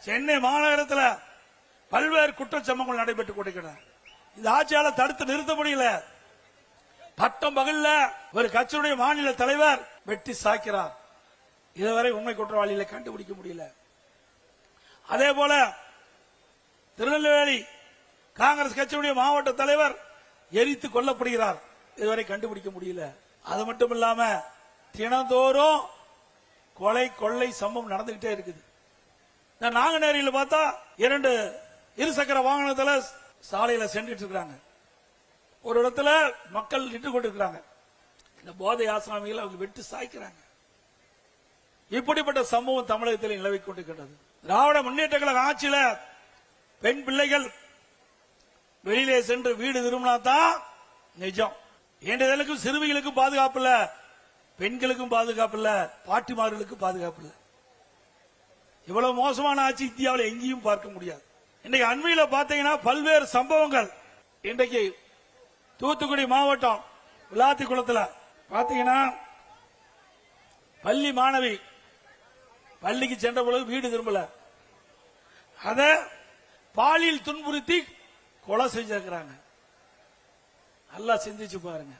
சென்னை மாநகரத்தில் பல்வேறு குற்றச்சம்பவங்கள் நடைபெற்றுக் கொண்டிருக்கின்றன. இந்த ஆட்சியாளர் தடுத்து நிறுத்த முடியல. பட்டம் பகல்ல ஒரு கட்சியுடைய மாநில தலைவர் வெட்டி சாய்க்கிறார். இதுவரை உண்மை குற்றவாளிகளை கண்டுபிடிக்க முடியல. அதே போல திருநெல்வேலி காங்கிரஸ் கட்சியுடைய மாவட்ட தலைவர் எரித்து கொல்லப்படுகிறார். இதுவரை கண்டுபிடிக்க முடியல. அது மட்டும் இல்லாம தினந்தோறும் கொலை கொள்ளை சம்பவம் நடந்துகிட்டே இருக்குது. நாங்குநேரியில் பார்த்தா 2 இருசக்கர வாகனத்தில் சாலையில சென்றுட்டு இருக்காங்க. ஒரு இடத்துல மக்கள் நின்று கொண்டிருக்கிறாங்க. இந்த போதை ஆசாமிகள் அவங்க வெட்டி சாய்க்கிறாங்க. இப்படிப்பட்ட சம்பவம் தமிழகத்தில் நிலவிக் கொண்டிருக்கின்றது. திராவிட முன்னேற்ற கழக ஆட்சியில பெண் பிள்ளைகள் வெளியிலே சென்று வீடு திரும்பினா தான் நிஜம். ஏண்டதலுக்கும் சிறுமிகளுக்கும் பாதுகாப்பு இல்ல, பெண்களுக்கும் பாதுகாப்பு இல்ல, பாட்டிமார்களுக்கும் பாதுகாப்பு இல்ல. இவ்வளவு மோசமான ஆட்சி இந்தியாவில் எங்கேயும் பார்க்க முடியாது. இன்றைக்கு அண்மையில் பாத்தீங்கன்னா பல்வேறு சம்பவங்கள். இன்றைக்கு தூத்துக்குடி மாவட்டம் விளாத்திக்குளத்தில் பாத்தீங்கன்னா பள்ளி மாணவி பள்ளிக்கு சென்ற பொழுது வீடு திரும்பல, அத பாலியல் துன்புறுத்தி கொலை செஞ்சிருக்கிறாங்க. நல்லா சிந்திச்சு பாருங்க.